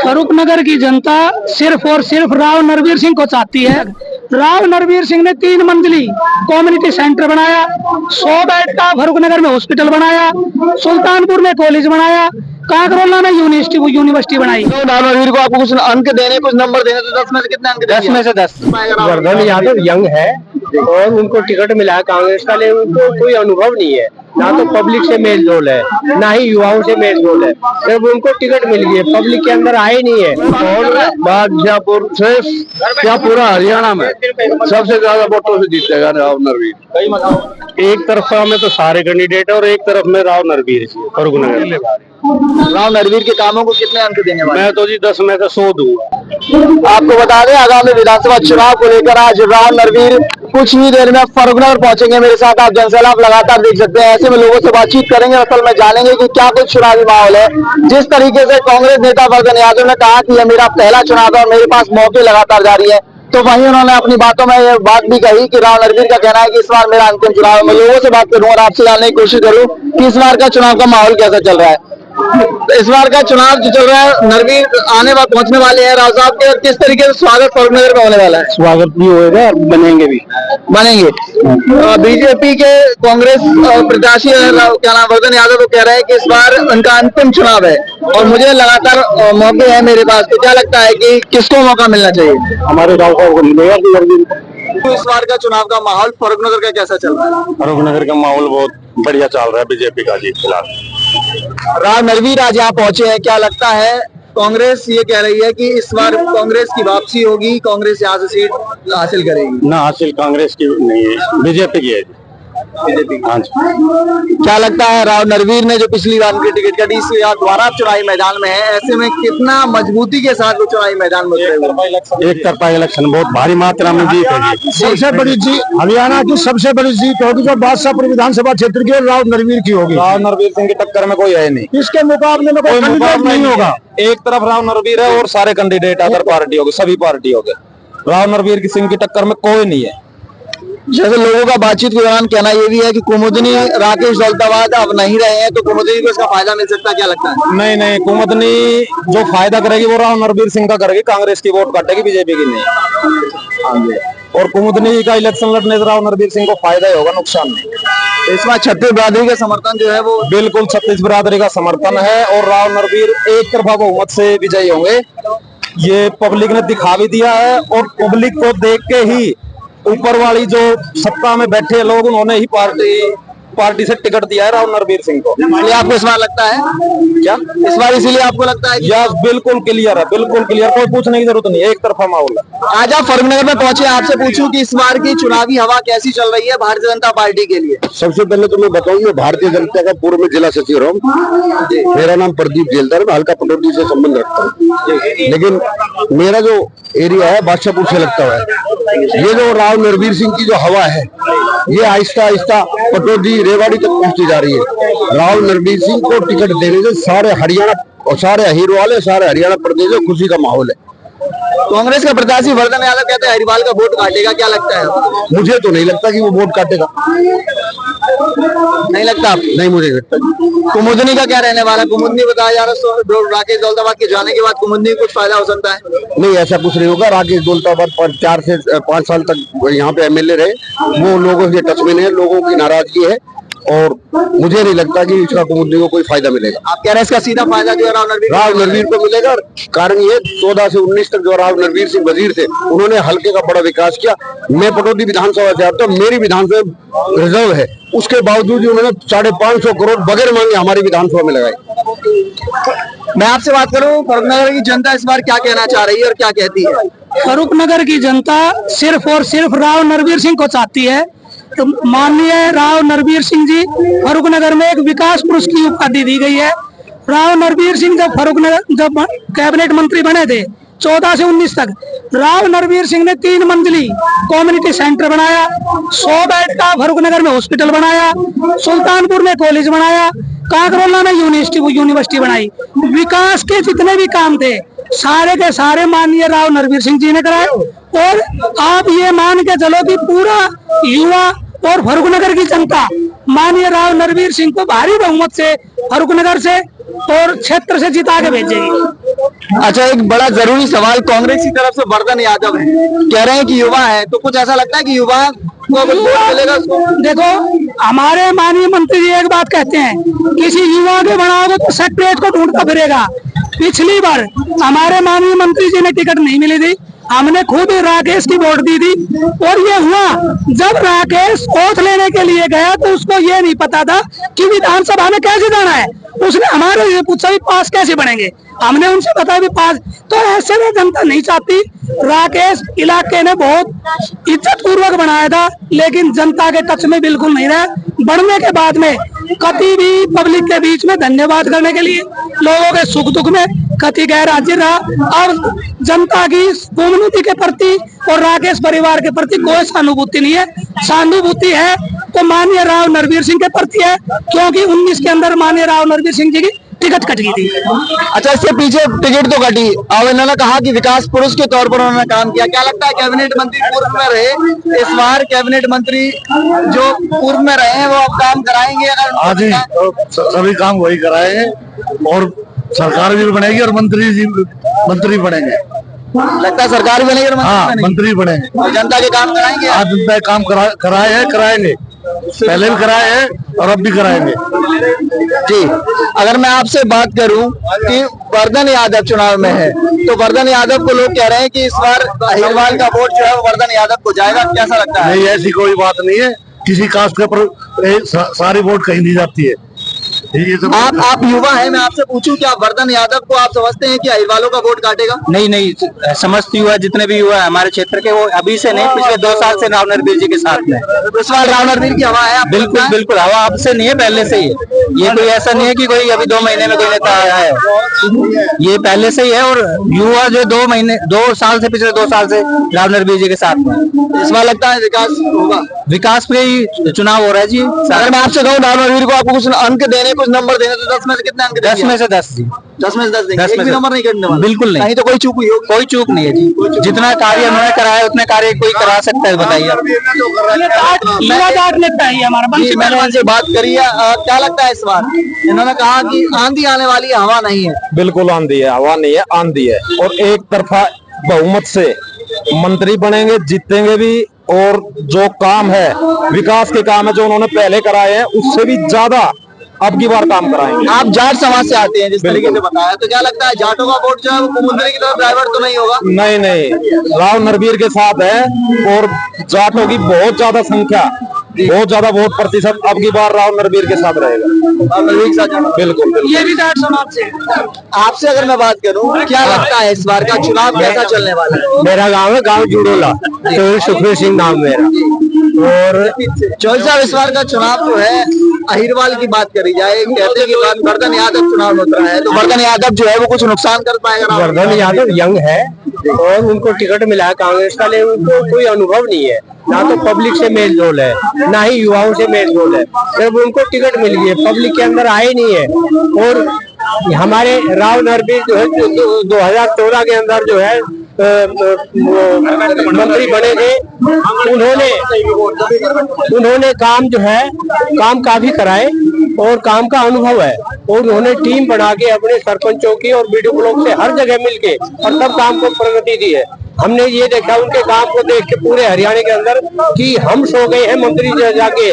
फरूख नगर की जनता सिर्फ और सिर्फ राव नरवीर सिंह को चाहती है। राव नरवीर सिंह ने 3 मंजिली कम्युनिटी सेंटर बनाया, 100 बेड का फरूख नगर में हॉस्पिटल बनाया, सुल्तानपुर में कॉलेज बनाया, काकरोला में यूनिवर्सिटी बनाई। तो राव नरवीर को आपको कुछ अंक देने, कुछ नंबर देने, तो 10 में से कितने अंक देंगे? 10 में से 10। वर्धन यादव यंग है और उनको टिकट मिला है कांग्रेस का, लेकिन उनको कोई अनुभव नहीं है, ना तो पब्लिक से मेल जोल है, ना ही युवाओं से मेल जोल है। जब उनको टिकट मिल गई, पब्लिक के अंदर आए नहीं है। और बादशाहपुर से क्या पूरा हरियाणा में सबसे ज्यादा वोटों से जीतेगा राव नरवीर। एक तरफा में तो सारे कैंडिडेट है और एक तरफ में राव नरवीर जी फरूख नगर। राव नरवीर के कामों को कितने अंक देने वाले? मैं तो जी 10 में से 100 दूंगा। आपको बता दें, आगामी विधानसभा चुनाव को लेकर आज राव नरवीर कुछ ही देर में फरूख नगर पहुंचेंगे। मेरे साथ आप जनसैलाब लगातार देख सकते हैं। ऐसे में लोगों से बातचीत करेंगे, असल में जानेंगे कि क्या कुछ चुनावी माहौल है। जिस तरीके से कांग्रेस नेता वर्धन यादव ने कहा कि यह मेरा पहला चुनाव है और मेरे पास मौके लगातार जारी है, तो वहीं उन्होंने अपनी बातों में ये बात भी कही कि राव नरवीर का कहना है कि इस बार मेरा अंतिम चुनाव है। मैं लोगों से बात करूं और आपसे जानने की कोशिश करूं कि इस बार का चुनाव का माहौल कैसा चल रहा है। इस बार का चुनाव जो चल रहा है, नरवीर आने वाले पहुंचने वाले हैं राव साहब के, किस तरीके से स्वागत फरूख नगर में होने वाला है? स्वागत भी होएगा और बनेंगे भी। बीजेपी के कांग्रेस प्रत्याशी क्या नाम वर्धन यादव कह रहे हैं कि इस बार उनका अंतिम चुनाव है और मुझे लगातार मौके हैं मेरे पास, तो क्या लगता है कि किसको मौका मिलना चाहिए? हमारे राव साहब को मिलेगा। तो इस बार का चुनाव का माहौल फरूख नगर का कैसा चल रहा है? फरूख नगर का माहौल बहुत बढ़िया चल रहा है बीजेपी का जी फिलहाल। राव नरवीर आज यहाँ पहुंचे हैं, क्या लगता है? कांग्रेस ये कह रही है कि इस बार कांग्रेस की वापसी होगी, कांग्रेस यहाँ से सीट हासिल करेगी। ना हासिल कांग्रेस की नहीं है, बीजेपी की है। बीजेपी। हाँ जी। क्या लगता है राव नरवीर ने जो पिछली बार उनकी टिकट कटी, इस बार दोबारा चुनावी मैदान में है, ऐसे में कितना मजबूती के साथ वो चुनावी मैदान में उतरेंगे? एक तरफा इलेक्शन बहुत भारी मात्रा में जीत है। सबसे बड़ी जीत हरियाणा की सबसे बड़ी जीत होगी जो बादशाहपुर विधानसभा क्षेत्र की राव नरवीर की होगी। राव नरवीर सिंह की टक्कर में कोई है नहीं, इसके मुकाबले में कोई कैंडिडेट नहीं होगा। एक तरफ राव नरवीर है और सारे कैंडिडेट अदर पार्टी हो गए, सभी पार्टी हो गए। राव नरवीर की सिंह की टक्कर में कोई नहीं है। जैसे लोगों का बातचीत के दौरान कहना ये भी है कि कुमुदनी राकेश दौलताबाद अब नहीं रहे हैं, तो कुमुदनी को इसका फायदा मिल सकता है, क्या लगता है? नहीं नहीं, कुमुदनी जो फायदा करेगी वो राव नरवीर सिंह का करेगी, कांग्रेस की वोट काटेगी, बीजेपी की नहीं। और कुमुदनी का इलेक्शन लड़ने से राव नरवीर सिंह को फायदा ही होगा, नुकसान नहीं। इस बार छत्तीस बिरादरी का समर्थन जो है वो बिल्कुल 36 बिरादरी का समर्थन है और राव नरवीर एक तरफा बहुमत से विजयी होंगे। ये पब्लिक ने दिखा भी दिया है और पब्लिक को देख के ही ऊपर वाली जो सत्ता में बैठे लोग उन्होंने ही पार्टी से टिकट दिया है राव नरवीर सिंह को। इसलिए आपको इस बार लगता है क्या इस बार इसीलिए आपको लगता है? यस, बिल्कुल क्लियर है, बिल्कुल क्लियर, कोई पूछने की जरूरत नहीं है, एक तरफा माहौल है। आज आप फरूख नगर में पहुंचे, आपसे पूछूं कि इस बार की चुनावी हवा कैसी चल रही है भारतीय जनता पार्टी के लिए? सबसे पहले तो मैं बताऊंगा, भारतीय जनता का पूर्व में जिला सचिव रहा हूँ। मेरा नाम प्रदीप जेलदार, मैं हल्का पटौदी से संबंध रखता हूँ, लेकिन मेरा जो एरिया है बादशाहपुर से लगता है। ये जो राव नरवीर सिंह की जो हवा है, ये आहिस्ता आहिस्ता पटौदी रेवाड़ी तक पहुंचती जा रही है। राव नरवीर सिंह को टिकट देने से सारे हरियाणा और सारे हीरो वाले सारे हरियाणा प्रदेश में खुशी का माहौल है। कांग्रेस का प्रत्याशी वर्धन यादव कहते हैं हरिवाल का वोट काटेगा, क्या लगता है? मुझे तो नहीं लगता कि वो वोट काटेगा। नहीं लगता आप? नहीं, मुझे लगता। कुमुदनी का क्या रहने वाला? कुमुदनी बताया जा रहा है राकेश दौलताबाद के जाने के बाद कुमुदनी को कुछ फायदा हो सकता है? नहीं, ऐसा कुछ नहीं होगा। राकेश दौलताबाद पर 4 से 5 साल तक यहाँ पे एमएलए रहे, वो लोगों के टच में नहीं है, लोगों की नाराजगी है और मुझे नहीं लगता कि इसका कुमुदनी को कोई फायदा मिलेगा। आप कह रहे हैं इसका सीधा फायदा जो है राव नरवीर को मिलेगा। कारण ये 14 से 19 तक जो राव नरवीर सिंह वजीर थे, उन्होंने हल्के का बड़ा विकास किया। मैं पटौदी विधानसभा से आता हूँ, मेरी विधानसभा रिजर्व है, उसके बावजूद उन्होंने 550 करोड़ बगैर मांगे हमारी विधानसभा में लगाए। मैं आपसे बात करूं, फरूख नगर की जनता इस बार क्या कहना चाह रही है और क्या कहती है? फरूख नगर की जनता सिर्फ और सिर्फ राव नरवीर सिंह को चाहती है। तो माननीय राव नरवीर सिंह जी फरूख नगर में एक विकास पुरुष की उपाधि दी गई है। राव नरवीर सिंह जब कैबिनेट मंत्री बने थे 14 से 19 तक, राव नरवीर सिंह ने 3 मंजिली कम्युनिटी सेंटर बनाया, 100 बेड का फरूख नगर में हॉस्पिटल बनाया, सुल्तानपुर में कॉलेज बनाया, काकरोला में यूनिवर्सिटी बनाई। विकास के जितने भी काम थे सारे के सारे माननीय राव नरवीर सिंह जी ने कराए। और आप ये मान के चलो कि पूरा युवा और फर्रुखनगर की जनता माननीय राव नरवीर सिंह को भारी बहुमत से फर्रुखनगर से और क्षेत्र से जिता के भेजेगी। अच्छा, एक बड़ा जरूरी सवाल कांग्रेस की तरफ से वर्धन यादव है, कह रहे हैं कि युवा है, तो कुछ ऐसा लगता है कि युवा को वोट मिलेगा उसको? देखो, हमारे माननीय मंत्री जी एक बात कहते हैं, किसी युवा के बनाओगे तो सेक्रेटरी को ढूंढता फिरेगा। पिछली बार हमारे माननीय मंत्री जी ने टिकट नहीं मिली थी, हमने खुद राकेश की वोट दी थी, और ये हुआ जब राकेश ओथ लेने के लिए गया तो उसको ये नहीं पता था कि विधानसभा में कैसे जाना है। उसने हमारे ये पूछा भी पास कैसे बनेंगे, हमने उनसे बताया भी पास। तो ऐसे में जनता नहीं चाहती। राकेश इलाके ने बहुत इज्जत पूर्वक बनाया था, लेकिन जनता के टच में बिल्कुल नहीं रहा। बढ़ने के बाद में कभी भी पब्लिक के बीच में धन्यवाद करने के लिए, लोगों के सुख दुख में कति गैर हाजिर रहा। और जनता की कम्युनिटी के प्रति और राकेश परिवार के प्रति कोई सहानुभूति नहीं है। सहानुभूति है तो माननीय राव नरवीर सिंह के प्रति है, क्योंकि 19 के अंदर माननीय राव नरवीर सिंह जी की टिकट कट गई थी। अच्छा, इससे पीछे टिकट तो कटी, अब इन्होंने कहा कि विकास पुरुष के तौर पर उन्होंने काम किया। क्या लगता है कैबिनेट मंत्री पूर्व में रहे, इस बार कैबिनेट मंत्री जो पूर्व में रहे हैं वो अब काम कराएंगे? अगर हाँ जी, सभी काम वही कराएंगे और सरकार भी बनेगी और मंत्री बनेंगे। लगता है सरकार बनेगी और मंत्री बनेंगे और जनता के काम कराएंगे। आज जनता के काम कराए हैं, कराएंगे, पहले भी कराए हैं और अब भी कराएंगे जी। अगर मैं आपसे बात करूं कि वर्धन यादव चुनाव में है, तो वर्धन यादव को लोग कह रहे हैं कि इस बार अहिरवाल का वोट जो है वो वर्धन यादव को जाएगा, कैसा लगता है? नहीं, ऐसी कोई बात नहीं है। किसी कास्ट के ऊपर सारी वोट कहीं नहीं जाती है। आप युवा हैं, मैं आपसे पूछूं कि आप वर्धन यादव को आप समझते हैं कि अहिरवालों का वोट काटेगा? नहीं, समझती हुआ जितने भी युवा हमारे क्षेत्र के, वो अभी से नहीं, पिछले 2 साल से राव नरवीर जी के साथ में। इस बार राव नरवीर की हवा है? बिल्कुल हवा अब से नहीं है, पहले से ही है। ये कोई ऐसा नहीं है कि कोई अभी 2 महीने में कोई नेता आया है, ये पहले से ही है। और युवा जो 2 साल से, पिछले 2 साल से राव नरवीर जी के साथ में। इस बार लगता है विकास होगा? विकास पे ही चुनाव हो रहा है जी। अगर मैं आपसे कहूँ राव नरवीर को आपको कुछ अंक देने, कुछ नंबर देने, तो 10 में से कितने अंक? 10 में से 10 जी। 10 में से 10 देंगे? एक भी नंबर नहीं कटने वाला? बिल्कुल नहीं। तो कोई चूक हुई होगी? कोई चूक नहीं है जी। जितना कार्य उन्होंने कराया उतने कार्य कोई करा सकता है, बताइए। मैंने उनसे बात करी है, क्या लगता है इस बार? इन्होंने कहा कि आंधी आने वाली है, हवा नहीं है। बिल्कुल आंधी है, हवा नहीं है, आंधी है। और एक तरफा बहुमत से मंत्री बनेंगे, जीतेंगे भी, और जो काम है, विकास के काम है जो उन्होंने पहले कराए हैं, उससे भी ज्यादा अब की बार काम कराएंगे। आप जाट समाज से आते हैं, जिस तरीके से बताया, तो क्या लगता है जाटों का वोट जो है वो मुख्यमंत्री की तरफ डाइवर्ट तो नहीं होगा? नहीं, राव नरवीर के साथ है और जाटों की बहुत ज्यादा संख्या, बहुत ज्यादा वोट प्रतिशत अब की बार राव नरवीर के साथ रहेगा। बिल्कुल। ये भी जाट समाज से। आपसे अगर मैं बात करूं, क्या लगता है इस बार का चुनाव कैसा चलने वाला है? मेरा गाँव है गाँव जुड़ोला, तो सुखबीर सिंह नाम मेरा। और चौसा इस बार का चुनाव जो है अहिरवाल की बात करी जाए, कहते हैं कि वर्धन यादव चुनाव में उतरा है, तो वर्धन यादव जो है वो कुछ नुकसान कर पाएगा? वर्धन यादव यंग है और उनको टिकट मिला है कांग्रेस का, लेकिन उनको कोई अनुभव नहीं है, ना तो पब्लिक से मेल जोल है, ना ही युवाओं से मेल जोल है। जब उनको टिकट मिल गई है, पब्लिक के अंदर आए नहीं है। और हमारे राव नरवीर जो है 2014 के अंदर जो है मंत्री बने थे, उन्होंने काम जो है काम काफी कराए और काम का अनुभव है। और उन्होंने टीम बना के अपने सरपंचों की और बीडीओ ब्लॉक से हर जगह मिलके और सब काम को प्रगति दी है। हमने ये देखा उनके काम को देख के पूरे हरियाणा के अंदर कि हम सो गए हैं, मंत्री जाके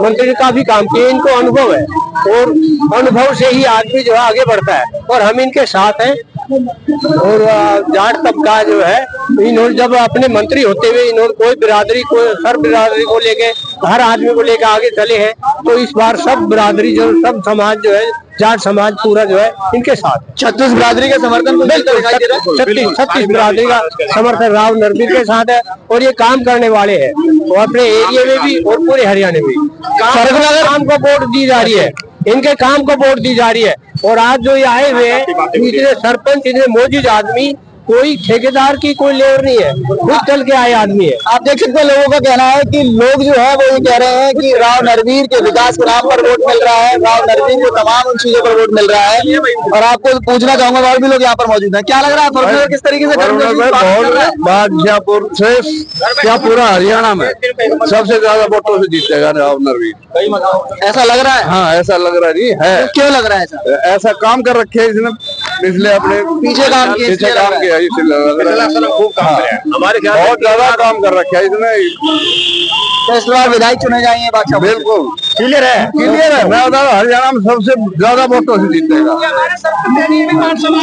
मंत्री का भी काम किए। इनको अनुभव है और अनुभव से ही आदमी जो है आगे बढ़ता है, और हम इनके साथ हैं। और जाट तबका जो है, इन्होंने जब अपने मंत्री होते हुए इन्होंने कोई बिरादरी को, हर बिरादरी को लेके, हर आदमी को लेकर आगे चले हैं। तो इस बार सब बिरादरी जो, सब समाज जो है, जाट समाज पूरा जो है इनके साथ। 36 बिरादरी का समर्थन 36 बिरादरी का समर्थन राव नरवीर के साथ है। और ये काम करने वाले हैं, वो अपने एरिया में भी और पूरे हरियाणा में भी काम को वोट दी जा रही है, इनके काम को वोट दी जा रही है। और आज जो ये आए हुए हैं, इतने सरपंच, इतने मौजूद आदमी कोई ठेकेदार की कोई लेबर नहीं है, खुद चल के आए आदमी है। आप देख सकते हैं लोगों का कहना है कि लोग जो है वो ये कह रहे हैं कि राव नरवीर के विकास के नाम पर वोट मिल रहा है, राव नरवीर को तमाम उन चीजों पर वोट मिल रहा है। और आपको पूछना चाहूंगा और भी लोग यहाँ पर मौजूद हैं, क्या लग रहा है फरुखनगर किस तरीके से बादशाहपुर से क्या पूरा हरियाणा में सबसे ज्यादा वोटों से जीतेगा राव नरवीर। ऐसा लग रहा है? हाँ ऐसा लग रहा जी है। क्यों लग रहा है ऐसा? ऐसा काम कर रखे है इसने पिछले अपने पीछे काम किया, पीछे काम किया इसलिए लग रहा है। हमारे बहुत ज्यादा काम कर रखा है इसने। तो इस बार विधायक चुने जाएंगे बादशाहपुर? बिल्कुल क्लियर है, क्लियर है। मैं बता रहा हूँ हरियाणा में सबसे ज्यादा वोटों से जीतेगा।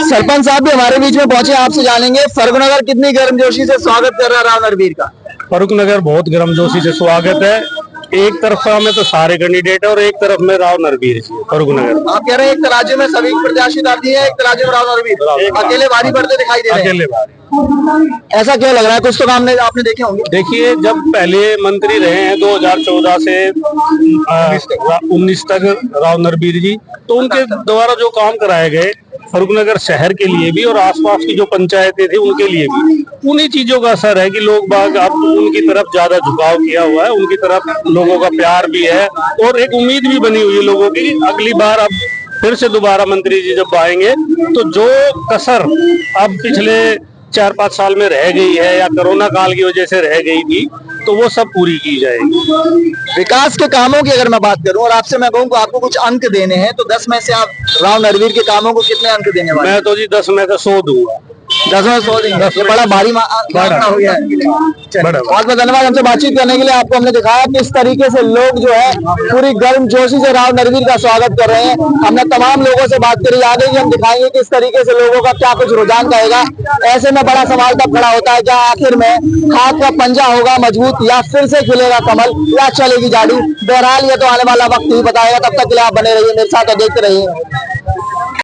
सरपंच साहब भी हमारे बीच में पहुंचे, आपसे जानेंगे फरुखनगर कितनी गर्मजोशी से स्वागत कर रहा है राव नरवीर का? फरुखनगर बहुत गर्मजोशी से स्वागत है। एक तरफा में तो सारे कैंडिडेट है और एक तरफ में राव नरवीर जी फरुखनगर। आप कह रहे हैं एक तराजू में सभी प्रत्याशी डालती है, एक तराजू में राव नरवीर अकेले भारी पड़ते दिखाई दे रहे हैं। अकेले भारी। ऐसा क्यों लग रहा है? कुछ तो काम आपने देखे होंगे। देखिए, जब पहले मंत्री रहे हैं 2014 से 19 तक राव नरवीर जी, तो उनके द्वारा जो काम कराए गए फरुखनगर शहर के लिए भी और आसपास की जो पंचायतें थी उनके लिए भी, उन्हीं चीजों का असर है कि लोग बाग अब उनकी तरफ ज्यादा झुकाव किया हुआ है, उनकी तरफ लोगों का प्यार भी है और एक उम्मीद भी बनी हुई है लोगों की अगली बार अब फिर से दोबारा मंत्री जी जब आएंगे तो जो कसर अब पिछले 4-5 साल में रह गई है या कोरोना काल की वजह से रह गई थी, तो वो सब पूरी की जाएगी। विकास के कामों की अगर मैं बात करूं और आपसे मैं कहूं कि आपको कुछ अंक देने हैं तो 10 में से आप राव नरवीर के कामों को कितने अंक देने वाले? मैं तो जी 10 में से 100 दूंगा। 10 में 100 देंगे? ये बड़ा भारी आंकड़ा हो गया है। बहुत बहुत धन्यवाद हमसे बातचीत करने के लिए। आपको हमने दिखाया कि इस तरीके से लोग जो है पूरी गर्मजोशी से राव नरवीर का स्वागत कर रहे हैं। हमने तमाम लोगों से बात करी, आगे भी हम दिखाएंगे कि इस तरीके से लोगों का क्या कुछ रुझान रहेगा। ऐसे में बड़ा सवाल तब खड़ा होता है क्या आखिर में खाक का पंजा होगा मजबूत या फिर से खिलेगा कमल या चलेगी झाड़ी? बहरहाल ये तो आने वाला वक्त ही बताएगा। तब तक के लिए आप बने रहिए मेरे साथ और देखते रहिए